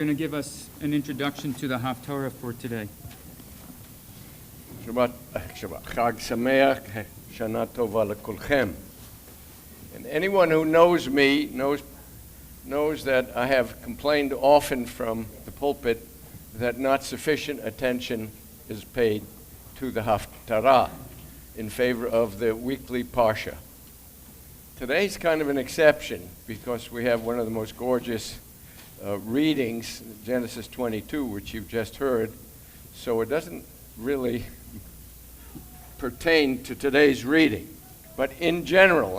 Going to give us an introduction to the Haftorah for today. Chag Sameach, Shana Tova lekulchem. And anyone who knows me knows that I have complained often from the pulpit that not sufficient attention is paid to the Haftarah in favor of the weekly Parsha. Today's kind of an exception because we have one of the most gorgeous readings, Genesis 22, which you've just heard. So it doesn't really pertain to today's reading. But in general,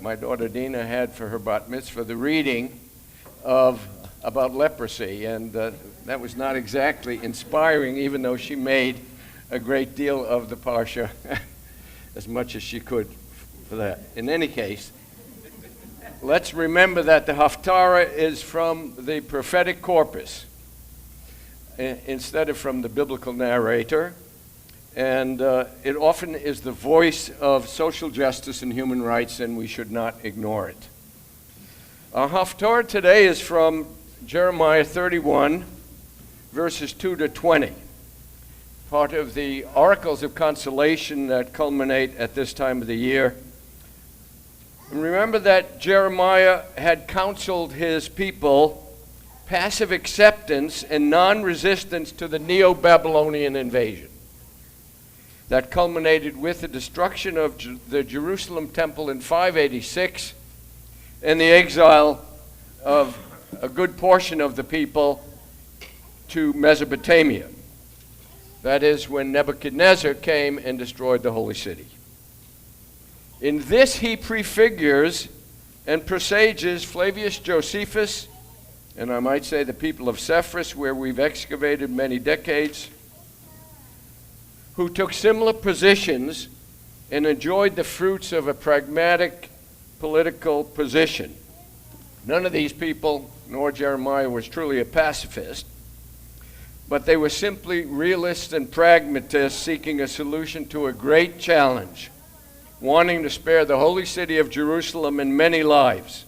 my daughter Dina had for her bat mitzvah the reading about leprosy, and that was not exactly inspiring, even though she made a great deal of the Parsha, as much as she could for that. In any case, let's remember that the Haftarah is from the prophetic corpus instead of from the biblical narrator, and it often is the voice of social justice and human rights, and we should not ignore it. Our Haftarah today is from Jeremiah 31, verses 2 to 20, part of the oracles of consolation that culminate at this time of the year. And remember that Jeremiah had counseled his people passive acceptance and non-resistance to the Neo-Babylonian invasion that culminated with the destruction of the Jerusalem temple in 586 and the exile of a good portion of the people to Mesopotamia. That is when Nebuchadnezzar came and destroyed the holy city. In this he prefigures and presages Flavius Josephus, and I might say the people of Cephas, where we've excavated many decades, who took similar positions and enjoyed the fruits of a pragmatic political position. None of these people, nor Jeremiah, was truly a pacifist, but they were simply realists and pragmatists seeking a solution to a great challenge, wanting to spare the holy city of Jerusalem and many lives.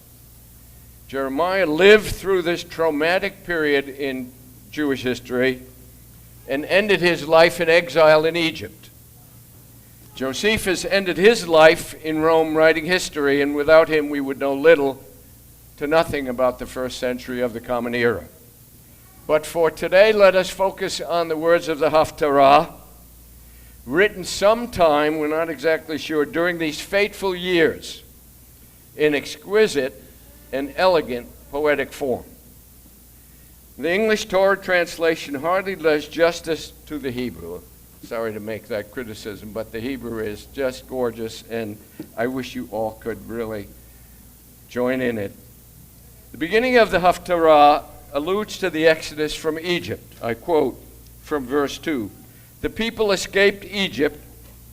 Jeremiah lived through this traumatic period in Jewish history and ended his life in exile in Egypt. Josephus ended his life in Rome writing history, and without him we would know little to nothing about the first century of the Common Era. But for today, let us focus on the words of the Haftarah, written sometime, we're not exactly sure, during these fateful years in exquisite and elegant poetic form. The English Torah translation hardly does justice to the Hebrew. Sorry to make that criticism, but the Hebrew is just gorgeous, and I wish you all could really join in it. The beginning of the Haftarah alludes to the exodus from Egypt. I quote from verse 2. The people escaped Egypt,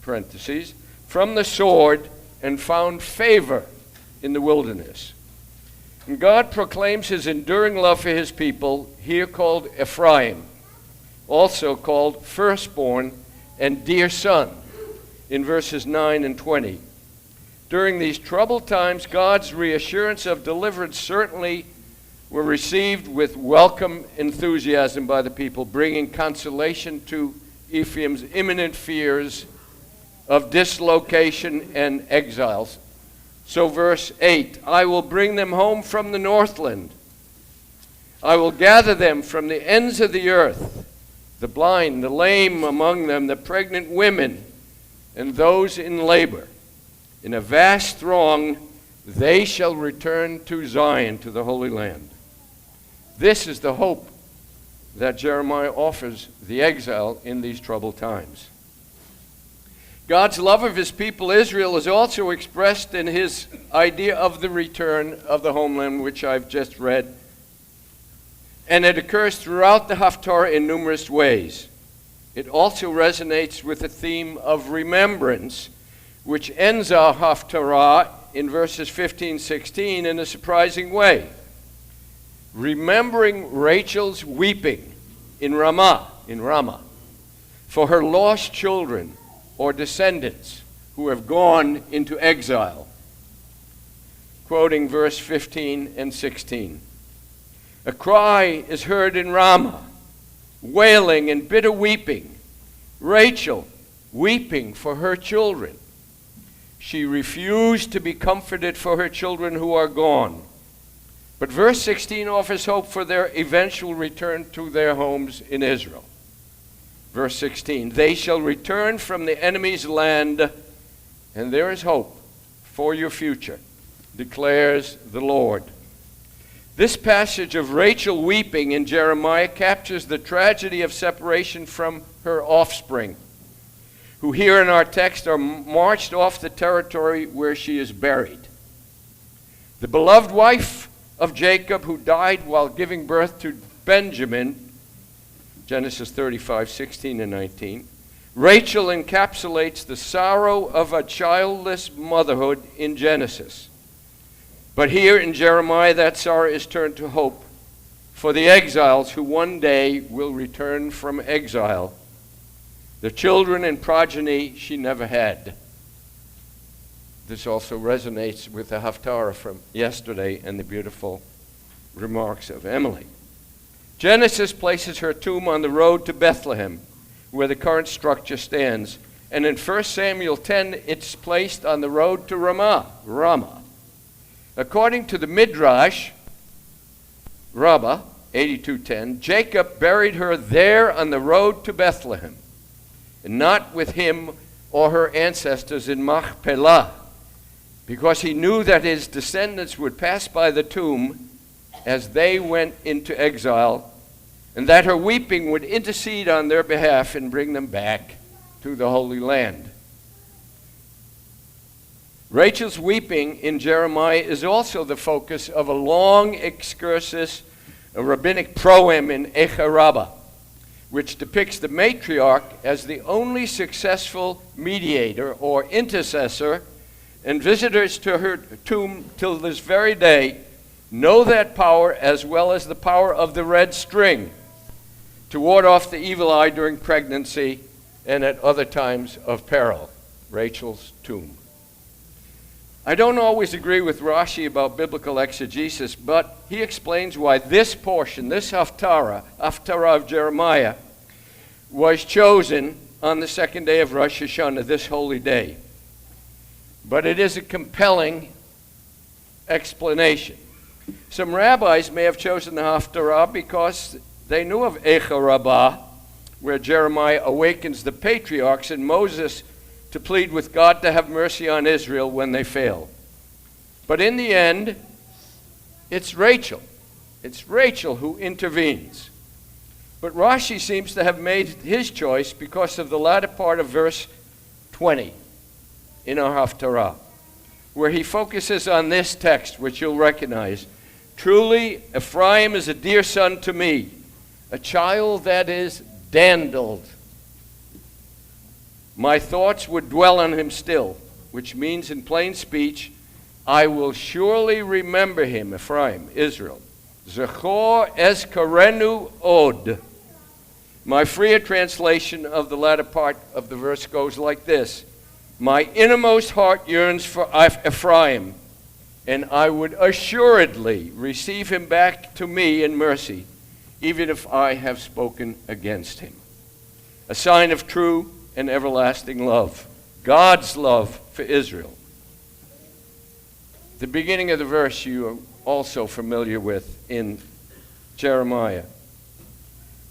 parentheses, from the sword and found favor in the wilderness. And God proclaims his enduring love for his people, here called Ephraim, also called firstborn and dear son, in verses 9 and 20. During these troubled times, God's reassurance of deliverance certainly were received with welcome enthusiasm by the people, bringing consolation to Ephraim's imminent fears of dislocation and exiles. So verse 8, I will bring them home from the northland. I will gather them from the ends of the earth, the blind, the lame among them, the pregnant women, and those in labor. In a vast throng, they shall return to Zion, to the Holy Land. This is the hope that Jeremiah offers the exile in these troubled times. God's love of his people Israel is also expressed in his idea of the return of the homeland, which I've just read. And it occurs throughout the Haftarah in numerous ways. It also resonates with the theme of remembrance, which ends our Haftarah in verses 15-16 in a surprising way. Remembering Rachel's weeping in Ramah, for her lost children or descendants who have gone into exile. Quoting verse 15 and 16. A cry is heard in Ramah, wailing and bitter weeping. Rachel weeping for her children. She refused to be comforted for her children who are gone. But verse 16 offers hope for their eventual return to their homes in Israel. Verse 16, they shall return from the enemy's land, and there is hope for your future, declares the Lord. This passage of Rachel weeping in Jeremiah captures the tragedy of separation from her offspring, who here in our text are marched off the territory where she is buried. The beloved wife of Jacob, who died while giving birth to Benjamin, Genesis 35, 16 and 19. Rachel encapsulates the sorrow of a childless motherhood in Genesis. But here in Jeremiah, that sorrow is turned to hope for the exiles who one day will return from exile, the children and progeny she never had. This also resonates with the Haftarah from yesterday and the beautiful remarks of Emily. Genesis places her tomb on the road to Bethlehem, where the current structure stands. And in 1 Samuel 10, it's placed on the road to Ramah. According to the Midrash, Rabbah, 82:10, Jacob buried her there on the road to Bethlehem, and not with him or her ancestors in Machpelah, because he knew that his descendants would pass by the tomb as they went into exile, and that her weeping would intercede on their behalf and bring them back to the Holy Land. Rachel's weeping in Jeremiah is also the focus of a long excursus, a rabbinic proem in Echa Rabbah, which depicts the matriarch as the only successful mediator or intercessor, and visitors to her tomb till this very day know that power as well as the power of the red string to ward off the evil eye during pregnancy and at other times of peril. Rachel's tomb. I don't always agree with Rashi about biblical exegesis, but he explains why this portion, this Haftarah of Jeremiah, was chosen on the second day of Rosh Hashanah, this holy day. But it is a compelling explanation. Some rabbis may have chosen the Haftarah because they knew of Echa Rabbah, where Jeremiah awakens the patriarchs and Moses to plead with God to have mercy on Israel when they fail. But in the end, it's Rachel. It's Rachel who intervenes. But Rashi seems to have made his choice because of the latter part of verse 20 in our Haftarah, where he focuses on this text, which you'll recognize. Truly, Ephraim is a dear son to me, a child that is dandled. My thoughts would dwell on him still, which means in plain speech, I will surely remember him, Ephraim, Israel. Zechor eskarenu od. My freer translation of the latter part of the verse goes like this. My innermost heart yearns for Ephraim, and I would assuredly receive him back to me in mercy, even if I have spoken against him. A sign of true and everlasting love, God's love for Israel. The beginning of the verse you are also familiar with in Jeremiah.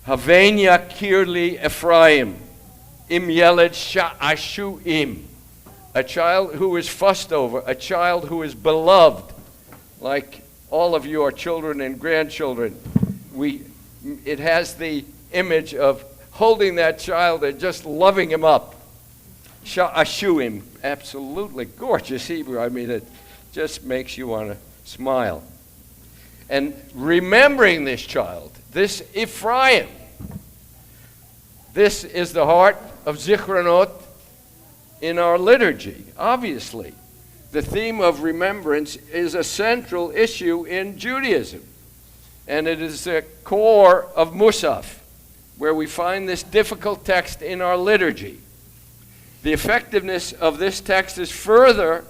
Havein yakir li Ephraim, im yeled sha'ashu'im. A child who is fussed over, a child who is beloved, like all of your children and grandchildren. It has the image of holding that child and just loving him up. Sha'ashu'im, absolutely gorgeous Hebrew. I mean, it just makes you want to smile. And remembering this child, this Ephraim, this is the heart of Zichronot in our liturgy. Obviously, the theme of remembrance is a central issue in Judaism. And it is the core of Musaf, where we find this difficult text in our liturgy. The effectiveness of this text is further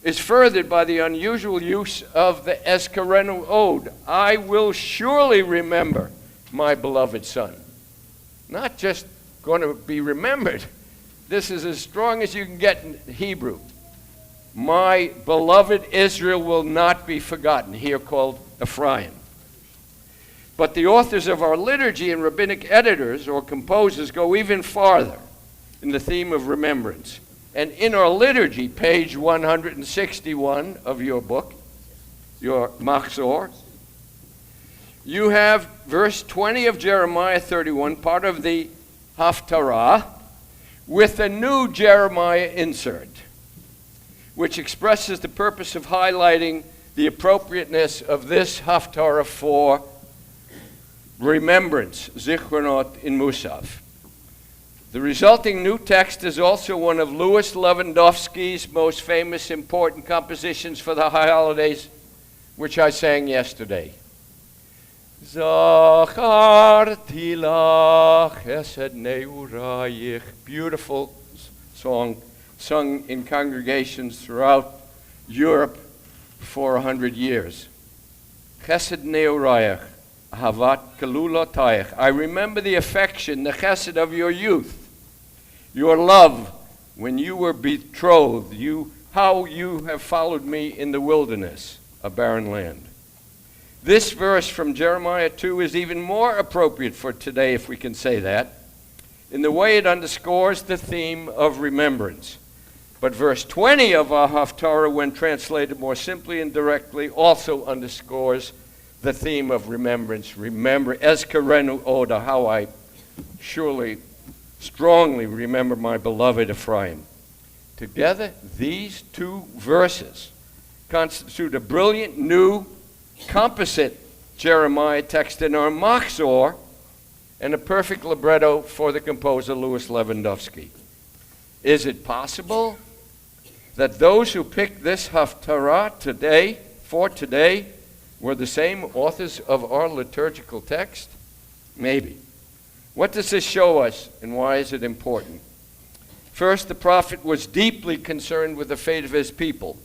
is furthered by the unusual use of the Eskarenu ode. I will surely remember my beloved son. Not just going to be remembered. This is as strong as you can get in Hebrew. My beloved Israel will not be forgotten, here called Ephraim. But the authors of our liturgy and rabbinic editors or composers go even farther in the theme of remembrance. And in our liturgy, page 161 of your book, your Machzor, you have verse 20 of Jeremiah 31, part of the Haftarah, with a new Jeremiah insert, which expresses the purpose of highlighting the appropriateness of this Haftarah for remembrance, Zichronot in Musaf. The resulting new text is also one of Louis Lewandowski's most famous important compositions for the high holidays, which I sang yesterday. Zacharti lach chesed neurayich. Beautiful song sung in congregations throughout Europe for 100 years. Chesed neurayich, havat kalulotayich. I remember the affection, the chesed of your youth, your love when you were betrothed, how you have followed me in the wilderness, a barren land. This verse from Jeremiah 2 is even more appropriate for today, if we can say that, in the way it underscores the theme of remembrance. But verse 20 of our Haftarah, when translated more simply and directly, also underscores the theme of remembrance. Remember, Eskarenu Oda, how I surely, strongly remember my beloved Ephraim. Together, these two verses constitute a brilliant new composite Jeremiah text in our Machzor and a perfect libretto for the composer Louis Lewandowski. Is it possible that those who picked this Haftarah today, were the same authors of our liturgical text? Maybe. What does this show us, and why is it important? First, the prophet was deeply concerned with the fate of his people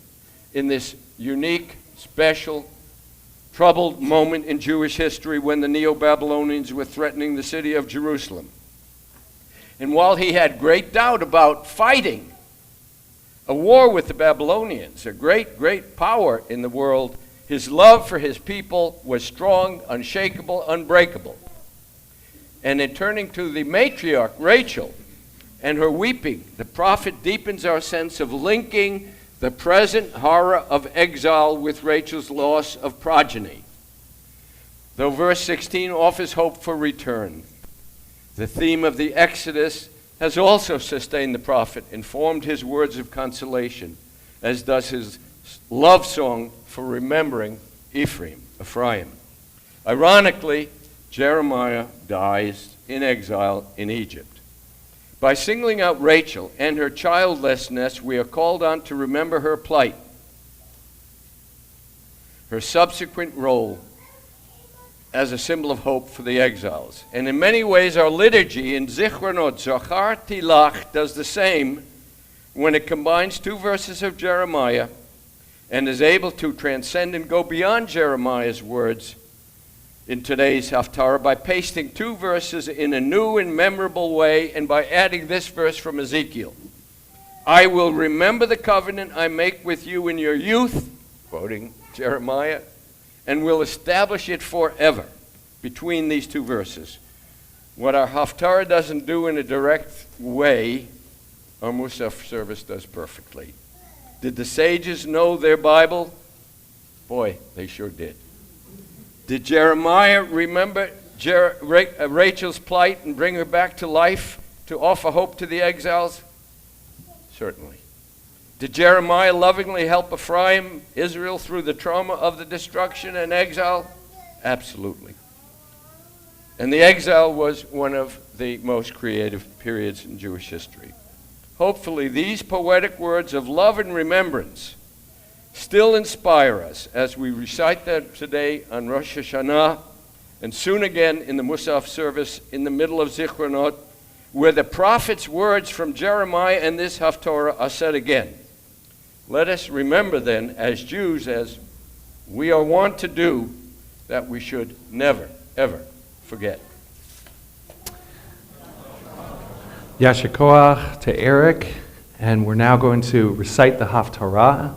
in this unique, special, troubled moment in Jewish history when the Neo-Babylonians were threatening the city of Jerusalem. And while he had great doubt about fighting a war with the Babylonians, a great, great power in the world, his love for his people was strong, unshakable, unbreakable. And in turning to the matriarch, Rachel, and her weeping, the prophet deepens our sense of linking the present horror of exile with Rachel's loss of progeny. Though verse 16 offers hope for return, the theme of the Exodus has also sustained the prophet and formed his words of consolation, as does his love song for remembering Ephraim. Ironically, Jeremiah dies in exile in Egypt. By singling out Rachel and her childlessness, we are called on to remember her plight, her subsequent role as a symbol of hope for the exiles. And in many ways, our liturgy in Zichronot, Zacharti lach, does the same when it combines two verses of Jeremiah and is able to transcend and go beyond Jeremiah's words in today's Haftarah by pasting two verses in a new and memorable way and by adding this verse from Ezekiel. I will remember the covenant I make with you in your youth, quoting Jeremiah, and will establish it forever between these two verses. What our Haftarah doesn't do in a direct way, our Musaf service does perfectly. Did the sages know their Bible? Boy, they sure did. Did Jeremiah remember Rachel's plight and bring her back to life to offer hope to the exiles? Certainly. Did Jeremiah lovingly help Ephraim, Israel, through the trauma of the destruction and exile? Absolutely. And the exile was one of the most creative periods in Jewish history. Hopefully, these poetic words of love and remembrance still inspire us as we recite them today on Rosh Hashanah and soon again in the Musaf service in the middle of Zichronot, where the prophet's words from Jeremiah and this Haftorah are said again. Let us remember then, as Jews, as we are wont to do, that we should never, ever forget. Yasher Koach to Eric, and we're now going to recite the Haftarah.